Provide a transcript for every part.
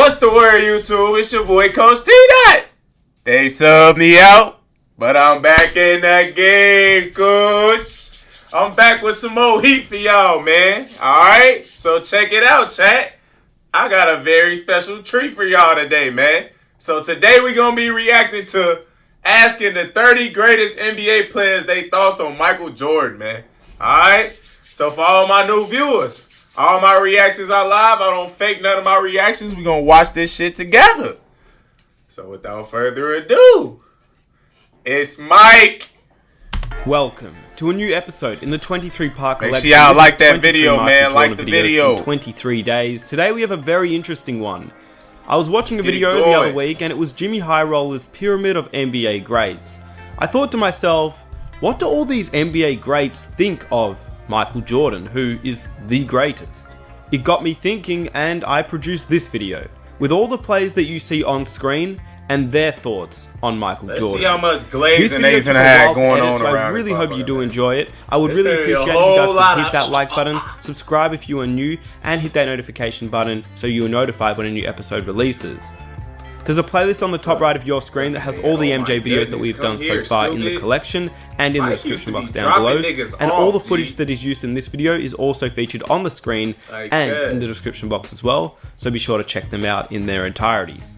What's the word, YouTube? It's your boy, Coach TDOT. They subbed me out, but I'm back in that game, Coach. I'm back with some more heat for y'all, man. Alright? So check it out, chat. I got a very special treat for y'all today, man. So today we're going to be reacting to asking the 30 greatest NBA players their thoughts on Michael Jordan, man. Alright? So for all my new viewers, all my reactions are live. I don't fake none of my reactions. We're going to watch this shit together. So without further ado, it's Mike. Welcome to a new episode in the 23-part collection. Make sure y'all like that video, man. Like the video. 23 days. Today we have a very interesting one. I was watching a video the other week and it was Jimmy High Roller's Pyramid of NBA Greats. I thought to myself, what do all these NBA greats think of Michael Jordan, who is the greatest? It got me thinking and I produced this video with all the plays that you see on screen and their thoughts on Michael Jordan. Let's see how much glazing they even had going on around. I really hope you do enjoy it. I would really appreciate if you guys could hit that like button, subscribe if you are new, and hit that notification button so you are notified when a new episode releases. There's a playlist on the top right of your screen that has all the MJ videos that we've done so far in the collection and in the description box down below. And all the footage that is used in this video is also featured on the screen and in the description box as well. So be sure to check them out in their entireties.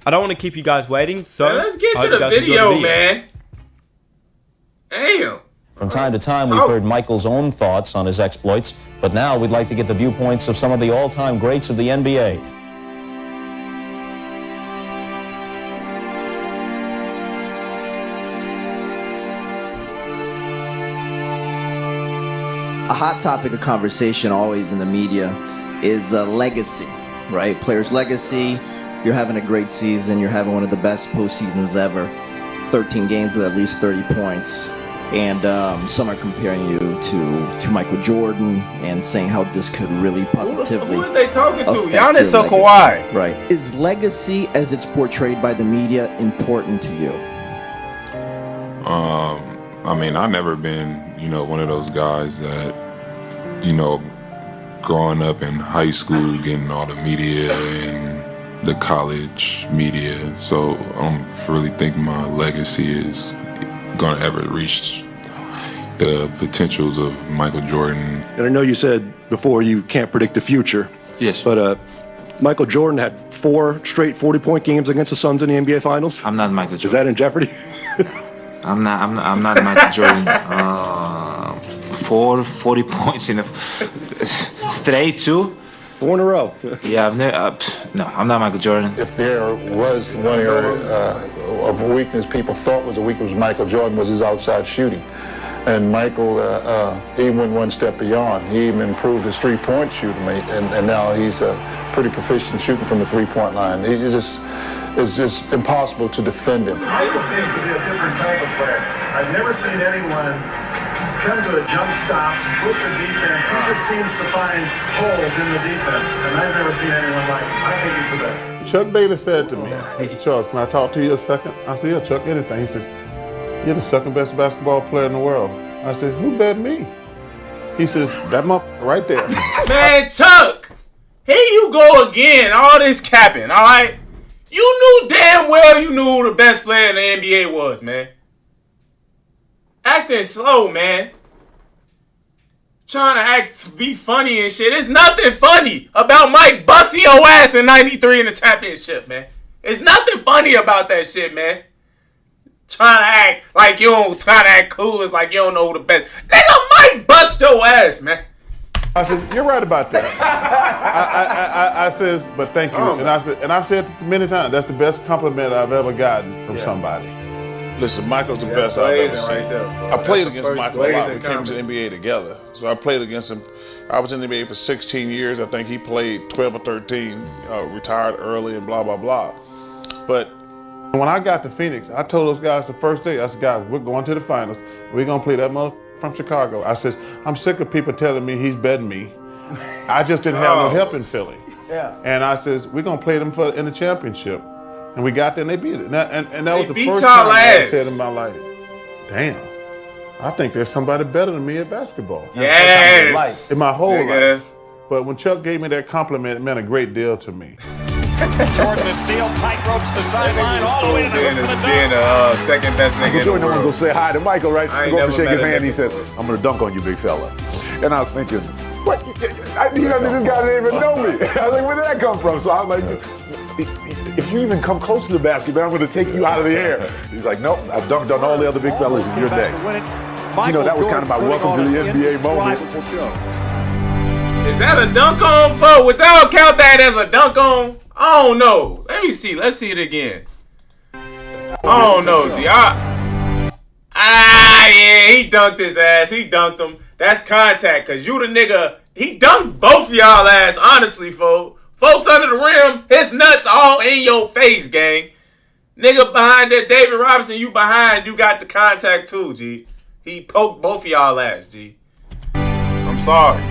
I don't want to keep you guys waiting, so let's get to the video, man. Damn. From time to time, we've heard Michael's own thoughts on his exploits, but now we'd like to get the viewpoints of some of the all-time greats of the NBA. A hot topic of conversation always in the media is legacy, right? Players' legacy. You're having a great season. You're having one of the best postseasons ever. 13 games with at least 30 points. And some are comparing you to Michael Jordan and saying how this could really positively. Who is they talking to? Giannis or Kawhi? Right. Is legacy, as it's portrayed by the media, important to you? I mean, I've never been, one of those guys that, growing up in high school, getting all the media and the college media. So I don't really think my legacy is gonna ever reach the potentials of Michael Jordan. And I know you said before you can't predict the future. Yes. But Michael Jordan had 4 straight 40-point games against the Suns in the NBA Finals. I'm not Michael Jordan. Is that in jeopardy? I'm not Michael Jordan. 40 points in a straight 2. 4 in a row. Yeah, I've never. No, I'm not Michael Jordan. If there was one area of weakness people thought was a weakness, Michael Jordan was his outside shooting. And Michael, he went one step beyond. He even improved his three-point shooting, and now he's pretty proficient shooting from the three-point line. It's just impossible to defend him. Michael seems to be a different type of player. I've never seen anyone come to a jump stop, split the defense. He just seems to find holes in the defense, and I've never seen anyone like him. I think he's the best. Chuck Davis said to me, he said, "Charles, can I talk to you a second?" I said, "Yeah, Chuck, anything." He said, "You're the second best basketball player in the world." I said, "Who bet me?" He says, "That motherfucker right there." Man, Chuck, here you go again. All this capping, all right? You knew damn well you knew who the best player in the NBA was, man. Acting slow, man. Trying to be funny and shit. There's nothing funny about Mike busting your ass in 93 in the championship, man. There's nothing funny about that shit, man. Trying to act like you don't, trying to act cool is like you don't know who the best. Nigga, Mike bust your ass, man. I said, "You're right about that." I says, "But thank you." And I've said it many times. That's the best compliment I've ever gotten from somebody. Listen, Michael's the best I've ever seen. I played against Michael a lot. We came to the NBA together. So I played against him. I was in the NBA for 16 years. I think he played 12 or 13, retired early and blah, blah, blah. But when I got to Phoenix, I told those guys the first day, I said, "Guys, we're going to the finals. We're going to play that motherfucker from Chicago." I said, "I'm sick of people telling me he's better than me. I just didn't have no help in Philly." Yeah. And I says, "We're going to play them in the championship." And we got there and they beat it. And that was the first time I said in my life, "Damn, I think there's somebody better than me at basketball." Yes. In my whole life. But when Chuck gave me that compliment, it meant a great deal to me. Jordan the steal, tight ropes the sideline, all the way to the hook for the being dunk. the second best nigga in the Jordan was world. gonna say hi to Michael, right? I ain't Go up never and shake met his a hand. He nigga said, before. "I'm gonna dunk on you, big fella." And I was thinking, what? This guy didn't even know me. I was like, where did that come from? So I was like, if you even come close to the basket, man, I'm gonna take you out of the air. He's like, nope, I've dunked on all the other big fellas, and you're next. You know, that was kind of my welcome to the NBA moment. Is that a dunk on, folks? Would y'all count that as a dunk on? I don't know. Let me see. Let's see it again. I don't know, G. Yeah, he dunked his ass. He dunked him. That's contact, because you the nigga. He dunked both of y'all ass, honestly, folks. Folks under the rim, his nuts all in your face, gang. Nigga behind there, David Robinson, you behind, you got the contact too, G. He poked both of y'all ass, G. I'm sorry.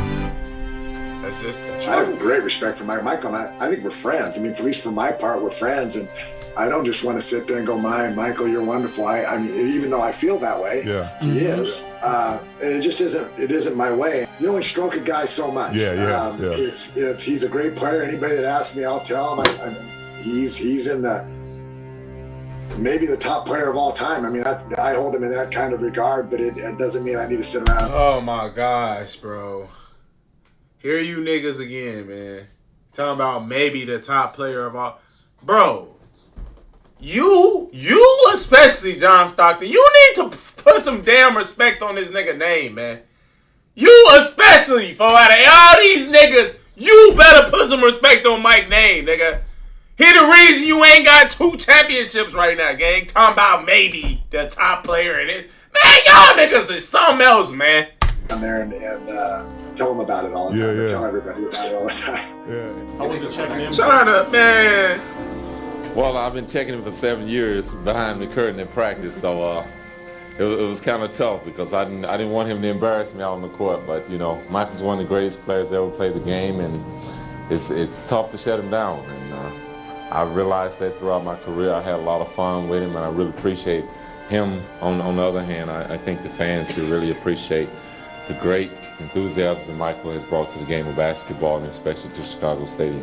That's just the truth. I have great respect for Michael, and I think we're friends. I mean, at least for my part, we're friends, and I don't just want to sit there and go, Michael, you're wonderful. I mean, even though I feel that way, he is. It just isn't my way. You only stroke a guy so much. He's a great player. Anybody that asks me, I'll tell him. He's in maybe the top player of all time. I mean, I hold him in that kind of regard, but it doesn't mean I need to sit around. Oh my gosh, bro. Here you niggas again, man. Talking about maybe the top player of all. Bro. You especially, John Stockton, you need to put some damn respect on this nigga name, man. You especially, for out of all these niggas, you better put some respect on Mike's name, nigga. He the reason you ain't got 2 championships right now, gang. Talking about maybe the top player in it. Man, y'all niggas is something else, man. I'm there and tell them about it all the time. Tell everybody about it all the time. How was it checking in? Shut up, man. Well, I've been checking him for 7 years behind the curtain in practice, so it was kind of tough because I didn't want him to embarrass me out on the court. But you know, Michael's one of the greatest players that ever played the game, and it's tough to shut him down. And I realized that throughout my career, I had a lot of fun with him, and I really appreciate him. On the other hand, I think the fans should really appreciate the great enthusiasm that Michael has brought to the game of basketball, and especially to Chicago Stadium.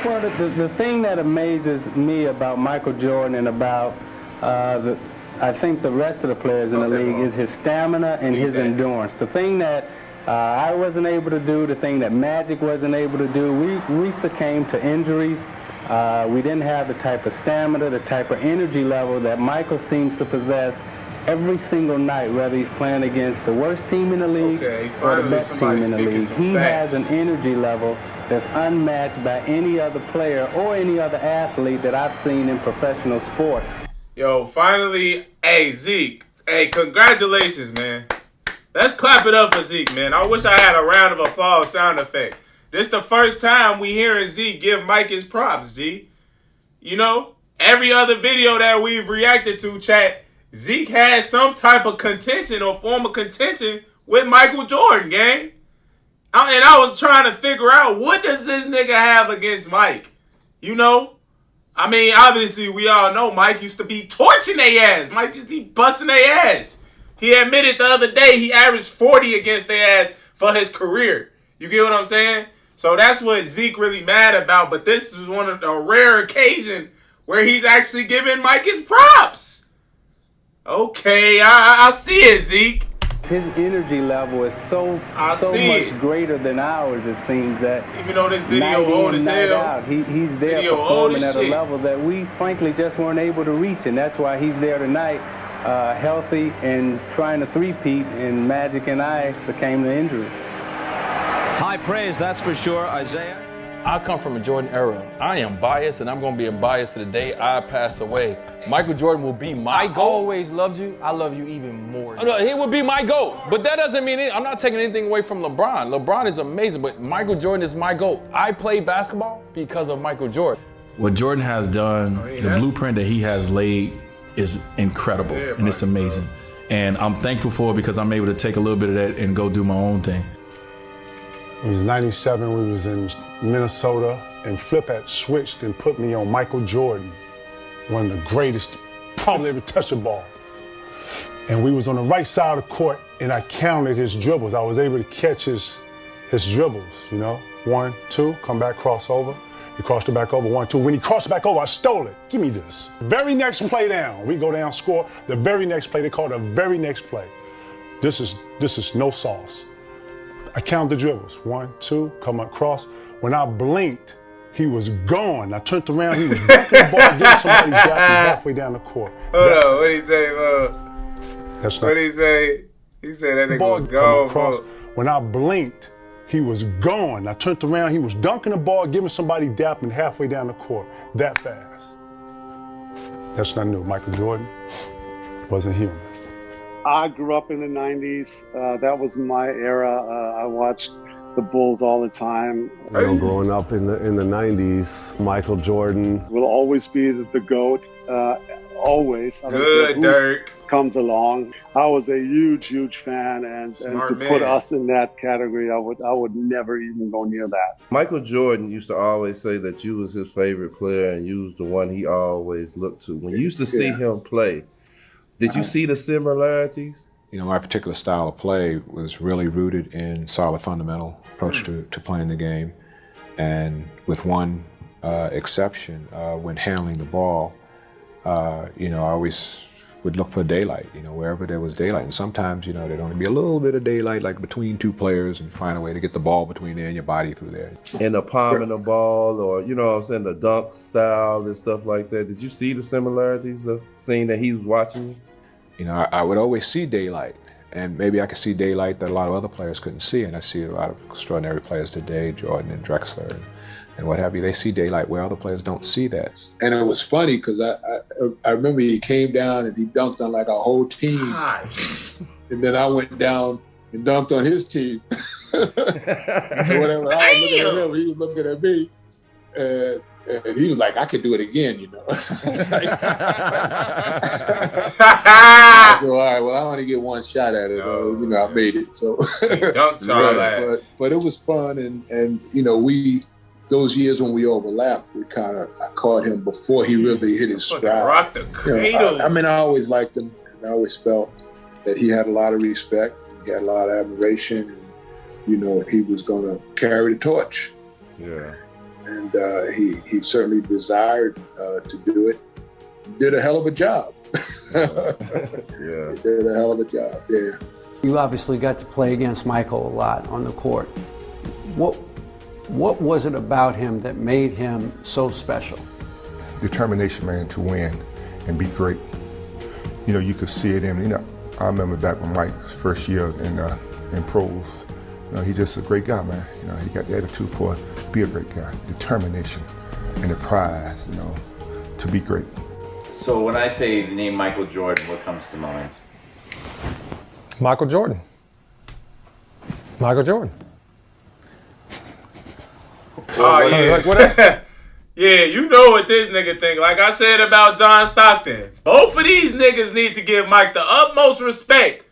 Well, the thing that amazes me about Michael Jordan and about I think the rest of the players in the league is his stamina and his endurance. The thing that I wasn't able to do, the thing that Magic wasn't able to do, we succumbed to injuries. We didn't have the type of stamina, the type of energy level that Michael seems to possess every single night, whether he's playing against the worst team in the league or the best team in the league. He has an energy level that's unmatched by any other player or any other athlete that I've seen in professional sports. Yo, finally, hey, Zeke. Hey, congratulations, man. Let's clap it up for Zeke, man. I wish I had a round of applause sound effect. This the first time we hearing Zeke give Mike his props, G. You know, every other video that we've reacted to, chat, Zeke has some type of contention or form of contention with Michael Jordan, gang. And I was trying to figure out, what does this nigga have against Mike? You know? I mean, obviously, we all know Mike used to be torching their ass. Mike used to be busting their ass. He admitted the other day he averaged 40 against their ass for his career. You get what I'm saying? So that's what Zeke really mad about. But this is one of the rare occasion where he's actually giving Mike his props. Okay, I see it, Zeke. His energy level is so much greater than ours, it seems, that even though this video old as hell, he's there performing at a level that we frankly just weren't able to reach, and that's why he's there tonight, healthy and trying to three-peat, and Magic and I succumbed to injury. High praise, that's for sure, Isiah. I come from a Jordan era. I am biased, and I'm going to be biased to the day I pass away. Michael Jordan will be my GOAT. I always loved you. I love you even more. No, he will be my GOAT. But that doesn't mean I'm not taking anything away from LeBron. LeBron is amazing, but Michael Jordan is my GOAT. I play basketball because of Michael Jordan. What Jordan has done, the blueprint that he has laid is incredible, and it's amazing. And I'm thankful for it because I'm able to take a little bit of that and go do my own thing. It was 97, we was in Minnesota, and Flip had switched and put me on Michael Jordan, one of the greatest probably ever touched the ball. And we was on the right side of the court, and I counted his dribbles. I was able to catch his dribbles, you know, 1, 2, come back, cross over. He crossed it back over, 1-2. When he crossed it back over, I stole it. Give me this. Very next play down. We go down, score. The very next play, they call it the very next play. This is no sauce. I count the dribbles. 1, 2, come across. When I blinked, he was gone. I turned around, he was dunking the ball, getting somebody halfway down the court. Hold on, what'd he say, bro? What'd he say? He said that nigga was gone, bro. When I blinked, he was gone. I turned around, he was dunking the ball, giving somebody dapping halfway down the court. That fast. That's not new. Michael Jordan wasn't human. I grew up in the 90s. That was my era. I watched the Bulls all the time. You know, growing up in the 90s, Michael Jordan will always be the GOAT. Always. Good, Dirk. Comes along. I was a huge fan, and to put us in that category, I would never even go near that. Michael Jordan used to always say that you was his favorite player and you was the one he always looked to. When you used to see him play, did you see the similarities? You know, my particular style of play was really rooted in solid fundamental approach to playing the game. And with one exception, when handling the ball, you know, I always would look for daylight, you know, wherever there was daylight. And sometimes, you know, there'd only be a little bit of daylight, like between two players, and find a way to get the ball between there and your body through there. In the palm of the ball, or, you know what I'm saying, the dunk style and stuff like that. Did you see the similarities of seeing that he was watching you? You know, I would always see daylight, and maybe I could see daylight that a lot of other players couldn't see. And I see a lot of extraordinary players today, Jordan and Drexler and what have you. They see daylight where other players don't see that. And it was funny because I remember he came down and he dunked on like a whole team. And then I went down and dunked on his team. So whenever I was looking at him, he was looking at me. And he was like, I could do it again, you know. So, all right, well, I want to get one shot at it. You know, I made it. So, but it was fun. And you know, those years when we overlapped, I caught him before he really hit his stride. Rock the cradle. You know, I mean, I always liked him, and I always felt that he had a lot of respect, he had a lot of admiration, and, you know, he was going to carry the torch. Yeah. And he certainly desired to do it. Did a hell of a job. Yeah. He did a hell of a job, yeah. You obviously got to play against Michael a lot on the court. What was it about him that made him so special? Determination, man, to win and be great. You know, you could see it in, you know, I remember back when Mike's first year in pros, you know, he's just a great guy, man. You know, he got the attitude for be a great guy, determination and the pride, you know, to be great. So when I say the name Michael Jordan, what comes to mind? Michael Jordan. Michael Jordan. Oh, yeah. Yeah, you know what this nigga think. Like I said about John Stockton, both of these niggas need to give Mike the utmost respect.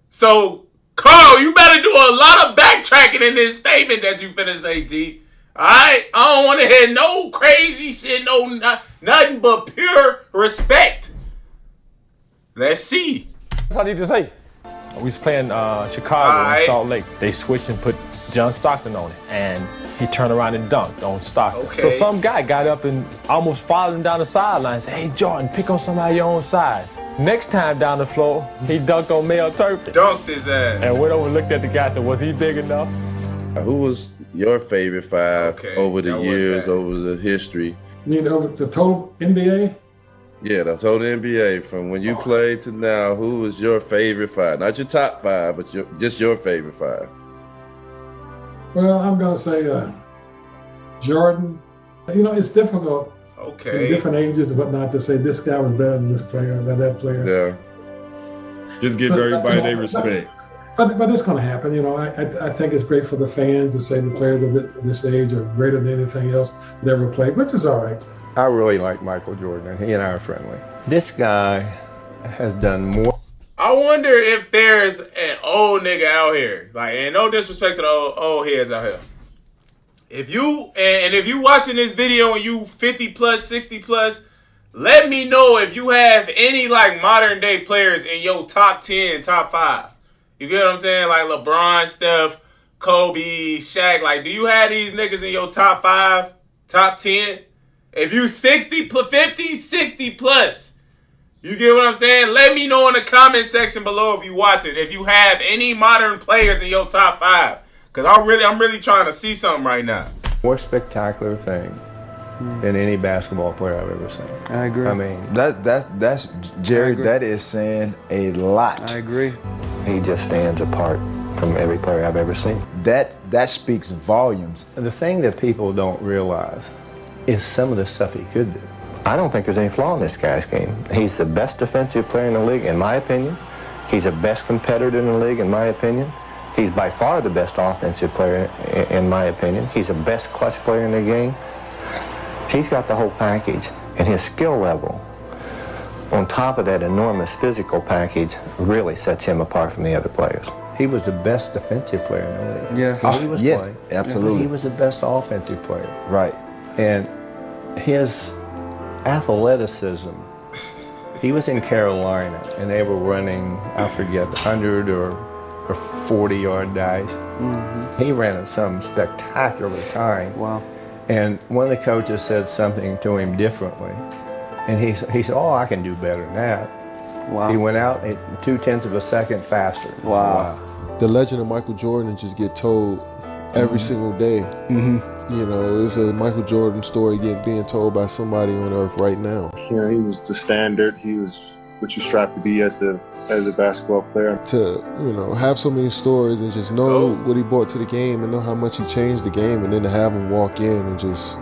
So, Carl, you better do a lot of backtracking in this statement that you finna say, G. Alright? I don't want to hear no crazy shit, nothing but pure respect. Let's see. That's all I need to say. We was playing Chicago in Salt Lake. They switched and put John Stockton on it, and he turned around and dunked on Stockton. Okay. So some guy got up and almost followed him down the sideline and said, hey, Jordan, pick on somebody your own size. Next time down the floor, he dunked on Mel Turpin. Dunked his ass. And went over and looked at the guy and said, was he big enough? Who was your favorite five over the years, over the history? You mean over the total NBA? Yeah, the total NBA. From when you played to now, who was your favorite five? Not your top five, but just your favorite five. Well, I'm going to say Jordan. You know, it's difficult in different ages and whatnot to say this guy was better than this player, than that player. Yeah. Just give everybody their respect. But it's going to happen. You know, I think it's great for the fans to say the players of this age are greater than anything else that ever played, which is all right. I really like Michael Jordan, and he and I are friendly. This guy has done more. I wonder if there's an old nigga out here, like, and no disrespect to the old heads out here. If you watching this video and you 50 plus, 60 plus, let me know if you have any like modern day players in your top 10, top 5. You get what I'm saying? Like LeBron, Steph, Kobe, Shaq. Like, do you have these niggas in your top 5? top 10. If you 50, 60 plus, you get what I'm saying? Let me know in the comment section below if you watch it. If you have any modern players in your top 5. Because I'm really trying to see something right now. More spectacular thing than any basketball player I've ever seen. I agree. I mean, that's Jerry. That is saying a lot. I agree. He just stands apart from every player I've ever seen. That speaks volumes. The thing that people don't realize is some of the stuff he could do. I don't think there's any flaw in this guy's game. He's the best defensive player in the league, in my opinion. He's the best competitor in the league, in my opinion. He's by far the best offensive player, in my opinion. He's the best clutch player in the game. He's got the whole package, and his skill level, on top of that enormous physical package, really sets him apart from the other players. He was the best defensive player in the league. Yeah. When he was Yes, playing, absolutely. he was the best offensive player. Right. And his athleticism, he was in Carolina, and they were running, I forget, 100 or 40-yard dash. Mm-hmm. He ran at some spectacular time. Wow. And one of the coaches said something to him differently. And he said, oh, I can do better than that. Wow. He went out at 0.2 of a second faster. Wow. The legend of Michael Jordan just get told every single day. You know, it's a Michael Jordan story being told by somebody on earth right now. You know, he was the standard. He was what you strive to be as a basketball player. To, you know, have so many stories and just know what he brought to the game and know how much he changed the game, and then to have him walk in and just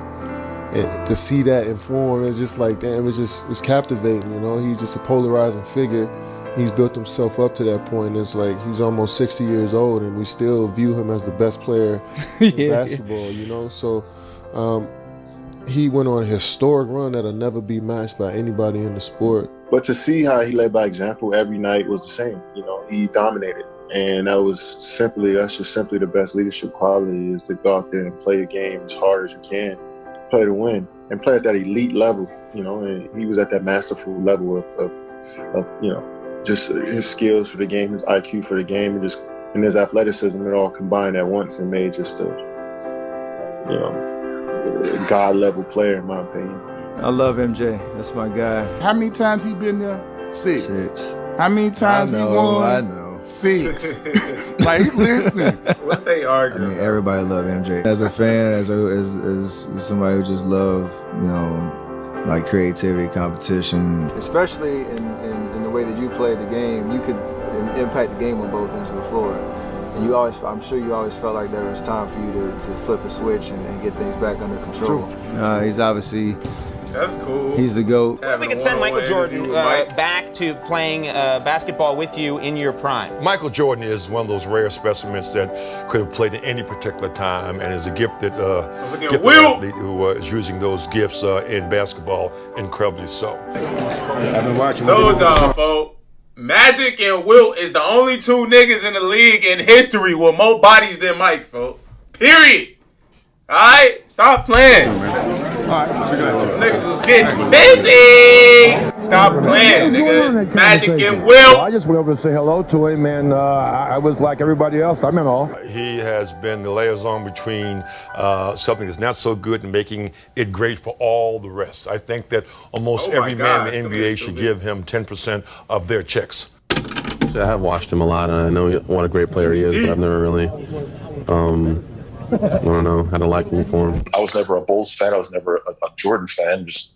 to see that in form, it's just like, damn, it's captivating, you know. He's just a polarizing figure. He's built himself up to that point. It's like he's almost 60 years old and we still view him as the best player in basketball, you know. So he went on a historic run that'll never be matched by anybody in the sport. But to see how he led by example every night was the same. You know, he dominated. And that's just simply the best leadership quality, is to go out there and play the game as hard as you can, play to win, and play at that elite level, you know. And he was at that masterful level of you know, just his skills for the game, his IQ for the game, and his athleticism, it all combined at once and made just a, you know, God-level player, in my opinion. I love MJ. That's my guy. How many times he been there? 6. 6. How many times he won? I know. 6. Like, listen. What's they arguing? I mean, everybody love MJ. As a fan, as somebody who just love, you know, like creativity, competition. Especially in the way that you played the game, you could impact the game on both ends of the floor. And I'm sure you always felt like there was time for you to flip a switch and get things back under control. He's obviously. That's cool. He's the GOAT. We could send Michael Jordan back to playing basketball with you in your prime. Michael Jordan is one of those rare specimens that could have played at any particular time, and is a gifted athlete who is using those gifts in basketball incredibly so. I've been watching. Told y'all, folks. Magic and Wilt is the only 2 niggas in the league in history with more bodies than Mike, folks. Period. Alright? Stop playing. Niggas was getting busy. Stop playing, niggas. Magic and Wilt. I just went over to say hello to him, and I was like everybody else. I meant all. He has been the liaison between something that's not so good and making it great for all the rest. I think that almost every man in the NBA should give him 10% of their checks. So I have watched him a lot, and I know what a great player he is, but I've never really, I don't know, had a liking for him. I was never a Bulls fan. I was never a Jordan fan. Just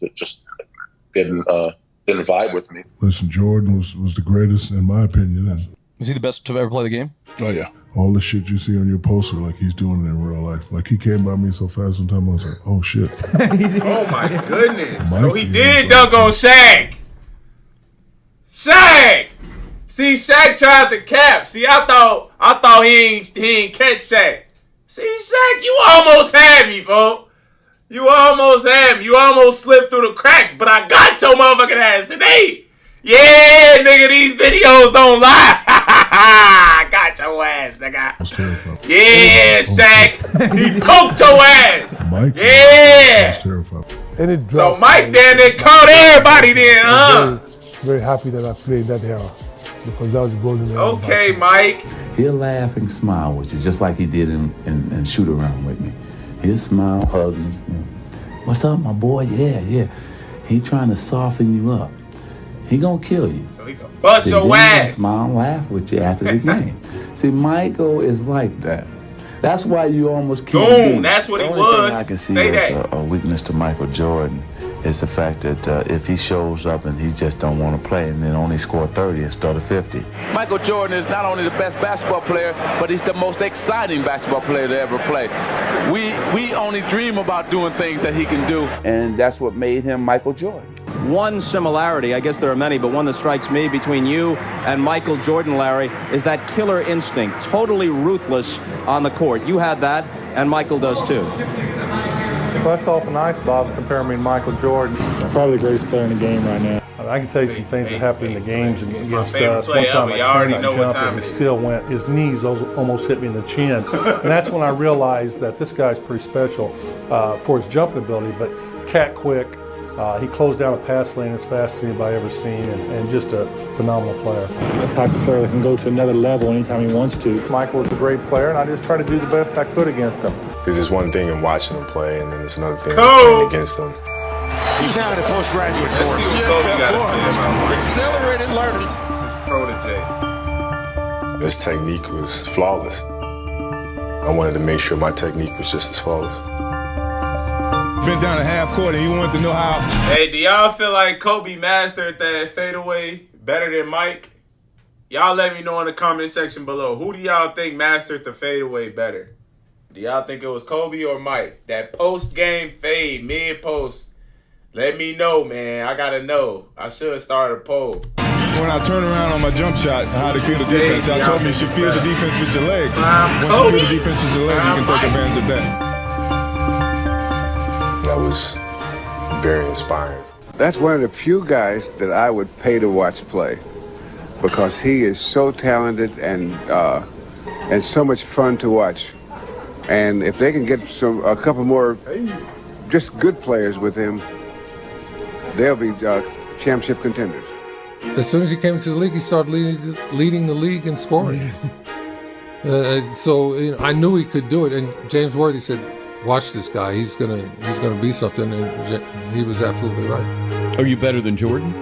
didn't vibe with me. Listen, Jordan was the greatest in my opinion. And is he the best to ever play the game? Oh yeah. All the shit you see on your poster, like he's doing it in real life. Like he came by me so fast one time, I was like, oh shit. Oh my goodness. So he did dunk on Shaq. Shaq! See, Shaq tried to cap. See, I thought he ain't catch Shaq. See, Shaq, you almost had me, folks. You almost had me. You almost slipped through the cracks, but I got your motherfucking ass today. Yeah, nigga, these videos don't lie. I got your ass, nigga. Yeah, Shaq. He poked your ass. Mike? Yeah. I was terrified. So Mike then caught everybody then, huh? Very happy that I played that era, because that was the golden era. Okay, Mike. He'll laugh and smile with you, just like he did in shoot around with me. He'll smile, hug me. What's up, my boy? Yeah. He trying to soften you up. He gonna kill you. So he gonna bust See, your then ass. He'll smile and laugh with you after the game. See, Michael is like that. That's why you almost can't do it. That's what he The only was. thing I can see Say as that. a weakness to Michael Jordan is the fact that if he shows up and he just don't want to play and then only score 30 instead of 50. Michael Jordan is not only the best basketball player, but he's the most exciting basketball player to ever play. We only dream about doing things that he can do. And that's what made him Michael Jordan. One similarity, I guess there are many, but one that strikes me between you and Michael Jordan, Larry, is that killer instinct, totally ruthless on the court. You had that, and Michael does too. Well, that's awful nice, Bob, comparing me to Michael Jordan. Probably the greatest player in the game right now. I can tell you some things that happened in the games against us. One time I turned and jumped and he still went. His knees almost hit me in the chin. And that's when I realized that this guy's pretty special for his jumping ability, but cat quick. He closed down a pass lane as fast as anybody ever seen, and just a phenomenal player. The type of player that can go to another level anytime he wants to. Michael was a great player, and I just tried to do the best I could against him. Because it's one thing in watching him play, and then it's another thing playing against him. He's now in a postgraduate course. Let's see what Kobe got to say about Accelerated learning. his protege. His technique was flawless. I wanted to make sure my technique was just as flawless. Been down a half court and you wanted to know how. Hey, do y'all feel like Kobe mastered that fadeaway better than Mike? Y'all let me know in the comment section below. Who do y'all think mastered the fadeaway better? Do y'all think it was Kobe or Mike? That post-game fade, mid-post. Let me know, man. I gotta know. I should start a poll. When I turn around on my jump shot, how to feel the defense, y'all told me you should feel the defense with your legs. Once you feel the defense with your legs, you can take advantage of that. That was very inspiring. That's one of the few guys that I would pay to watch play because he is so talented and so much fun to watch. And if they can get a couple more just good players with him, they'll be championship contenders. As soon as he came to the league, he started leading the league in scoring. So I knew he could do it. And James Worthy said, "Watch this guy. He's gonna be something." And he was absolutely right. Are you better than Jordan?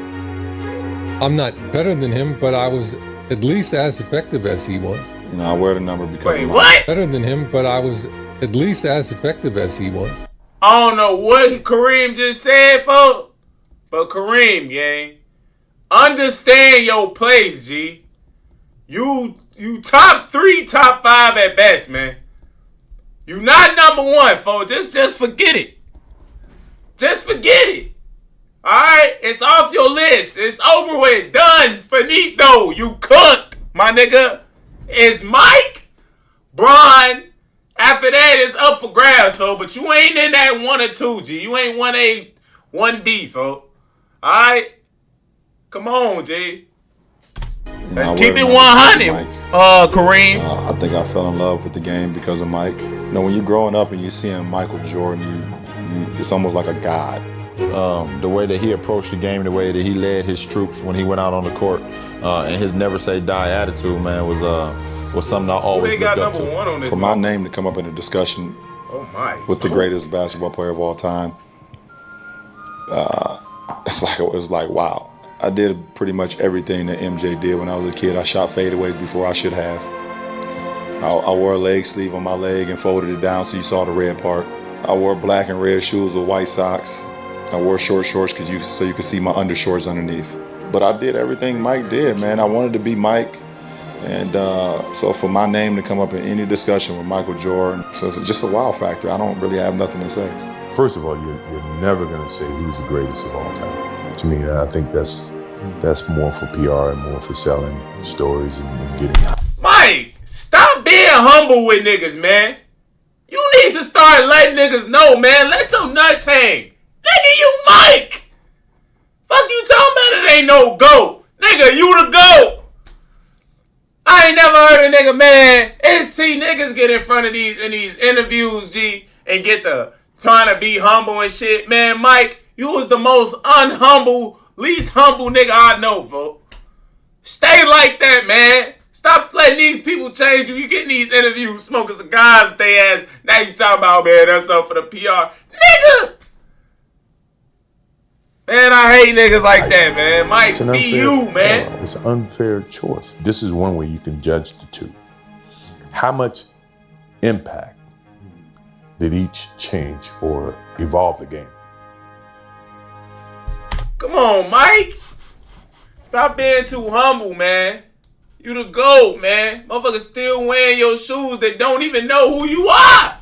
I'm not better than him, but I was at least as effective as he was. I wear the number because of what? Better than him, but I was at least as effective as he was. I don't know what Kareem just said, folks, but Kareem, gang, understand your place, G. You top 3, top 5 at best, man. You not number 1, folks. Just forget it. Just forget it. Alright? It's off your list. It's over with. Done. Finito. You cooked, my nigga. It's Mike, Bron. After that, it's up for grabs, folks. But you ain't in that 1 or 2, G. You ain't 1A, 1B, folks. Alright? Come on, G. Let's keep it 100, Kareem. I think I fell in love with the game because of Mike. When you're growing up and you're seeing Michael Jordan, it's almost like a god. The way that he approached the game, the way that he led his troops when he went out on the court, and his never say die attitude, man, was something I always looked up to. For my name to come up in a discussion with the greatest basketball player of all time, it was like wow. I did pretty much everything that MJ did when I was a kid. I shot fadeaways before I should have. I wore a leg sleeve on my leg and folded it down so you saw the red part. I wore black and red shoes with white socks. I wore short shorts so you could see my undershorts underneath. But I did everything Mike did, man. I wanted to be Mike. And so for my name to come up in any discussion with Michael Jordan, so it's just a wow factor. I don't really have nothing to say. First of all, you're never going to say who's the greatest of all time. To me, I think that's more for PR and more for selling stories and getting out. Mike, stop being humble with niggas, man. You need to start letting niggas know, man. Let your nuts hang. Nigga, you Mike. Fuck you talking about it ain't no GOAT. Nigga, you the GOAT. I ain't never heard a nigga, man, and see niggas get in front of these interviews, G, and get the trying to be humble and shit. Man, Mike, you was the most unhumble, least humble nigga I know, folks. Stay like that, man. Stop letting these people change you. You getting these interviews, smoking cigars with they ass. Now you talking about, man, that's up for the PR. Nigga, Man, I hate niggas like that, man. Mike, be you, man. It's an unfair choice. This is one way you can judge the two. How much impact did each change or evolve the game? Come on, Mike. Stop being too humble, man. You the GOAT, man. Motherfuckers still wearing your shoes that don't even know who you are.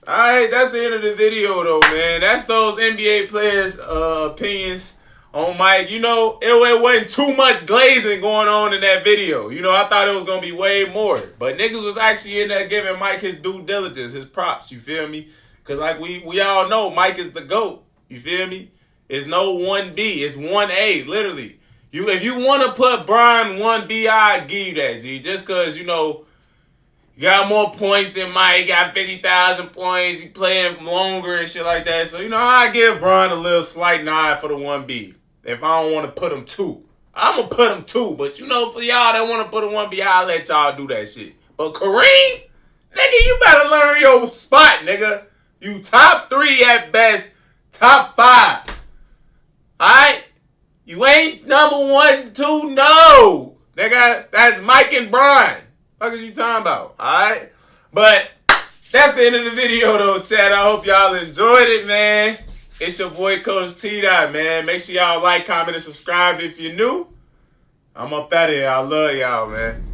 Alright, that's the end of the video though, man. That's those NBA players' opinions on Mike. You know, it wasn't too much glazing going on in that video. You know, I thought it was going to be way more. But niggas was actually in there giving Mike his due diligence, his props, you feel me? Because like we all know, Mike is the GOAT, you feel me? It's no 1B, it's 1A, literally. If you want to put Brian 1B, I give you that, G. Just because, you know, he got more points than Mike. He got 50,000 points. He playing longer and shit like that. So, you know, I give Brian a little slight nod for the 1B. If I don't want to put him 2. I'm going to put him 2. But, you know, for y'all that want to put a 1B, I'll let y'all do that shit. But Kareem, nigga, you better learn your spot, nigga. You top 3 at best. Top 5. Alright? You ain't number 1, 2, no. Nigga, that's Mike and Brian. What is you talking about? Alright? But that's the end of the video though, chat. I hope y'all enjoyed it, man. It's your boy Coach TDOT, man. Make sure y'all like, comment, and subscribe if you're new. I'm up out of here. I love y'all, man.